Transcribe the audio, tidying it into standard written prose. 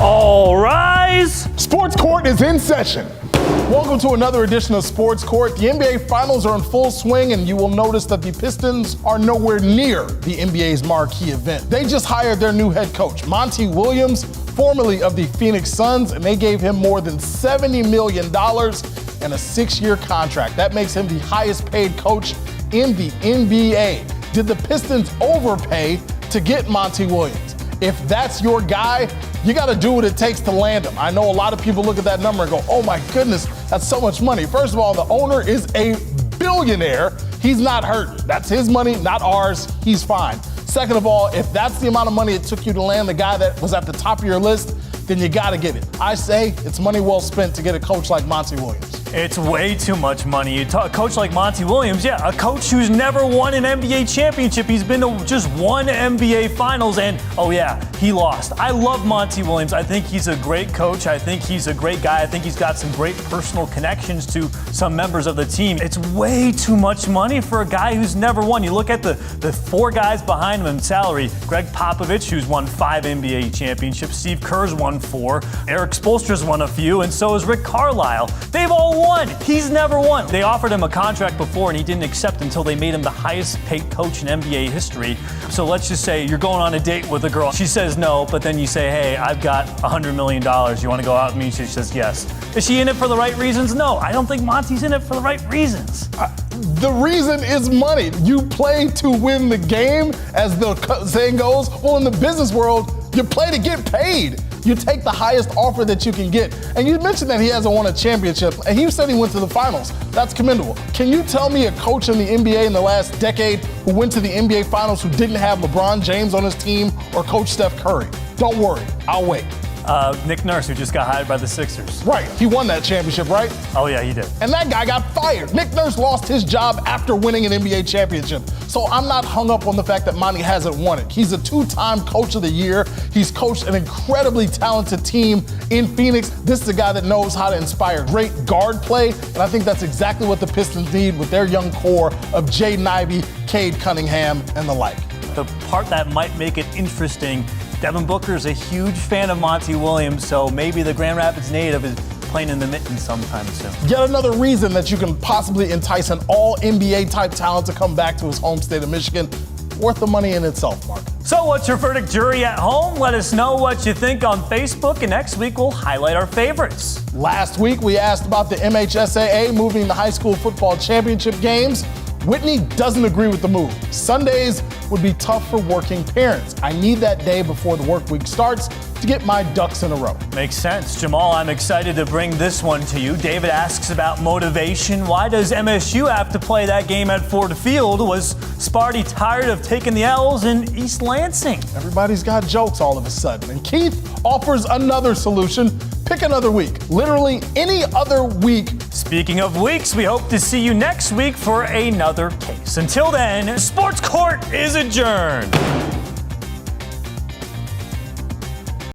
All rise. Sports Court is in session. Welcome to another edition of Sports Court. The NBA Finals are in full swing, and you will notice that the Pistons are nowhere near the NBA's marquee event. They just hired their new head coach, Monty Williams, formerly of the Phoenix Suns, and they gave him more than $70 million and a 6-year contract. That makes him the highest paid coach in the NBA. Did the Pistons overpay to get Monty Williams? If that's your guy, you got to do what it takes to land him. I know a lot of people look at that number and go, oh my goodness, that's so much money. First of all, the owner is a billionaire. He's not hurt. That's his money, not ours. He's fine. Second of all, if that's the amount of money it took you to land the guy that was at the top of your list, then you got to get it. I say it's money well spent to get a coach like Monty Williams. It's way too much money. You talk a coach like Monty Williams, a coach who's never won an NBA championship. He's been to just one NBA Finals, and he lost. I love Monty Williams. I think he's a great coach. I think he's a great guy. I think he's got some great personal connections to some members of the team. It's way too much money for a guy who's never won. You look at the four guys behind him in salary. Greg Popovich, who's won 5 NBA championships. Steve Kerr's won 4. Eric Spoelstra's won a few, and so has Rick Carlisle. They've all won. He's never won. They offered him a contract before, and he didn't accept until they made him the highest paid coach in NBA history. So let's just say you're going on a date with a girl. She says no, but then you say, hey, I've got $100 million. You want to go out with me? She says yes. Is she in it for the right reasons? No, I don't think Monty's in it for the right reasons. The reason is money. You play to win the game, as the saying goes. Well, in the business world, you play to get paid. You take the highest offer that you can get. And you mentioned that he hasn't won a championship, and he said he went to the finals. That's commendable. Can you tell me a coach in the NBA in the last decade who went to the NBA Finals who didn't have LeBron James on his team or Coach Steph Curry? Don't worry, I'll wait. Nick Nurse, who just got hired by the Sixers. Right, he won that championship, right? Oh yeah, he did. And that guy got fired. Nick Nurse lost his job after winning an NBA championship. So I'm not hung up on the fact that Monty hasn't won it. He's a 2-time Coach of the Year. He's coached an incredibly talented team in Phoenix. This is a guy that knows how to inspire great guard play, and I think that's exactly what the Pistons need with their young core of Jaden Ivey, Cade Cunningham, and the like. The part that might make it interesting, Devin Booker is a huge fan of Monty Williams, so maybe the Grand Rapids native is playing in the mittens sometime soon. Yet another reason that you can possibly entice an all-NBA type talent to come back to his home state of Michigan. Worth the money in itself, Mark. So what's your verdict, jury at home? Let us know what you think on Facebook, and next week we'll highlight our favorites. Last week we asked about the MHSAA moving the high school football championship games. Whitney doesn't agree with the move. Sundays would be tough for working parents. I need that day before the work week starts to get my ducks in a row. Makes sense. Jamal, I'm excited to bring this one to you. David asks about motivation. Why does MSU have to play that game at Ford Field? Was Sparty tired of taking the L's in East Lansing? Everybody's got jokes all of a sudden. And Keith offers another solution. Pick another week. Literally any other week. Speaking of weeks, we hope to see you next week for another case. Until then, Sports Court is adjourned.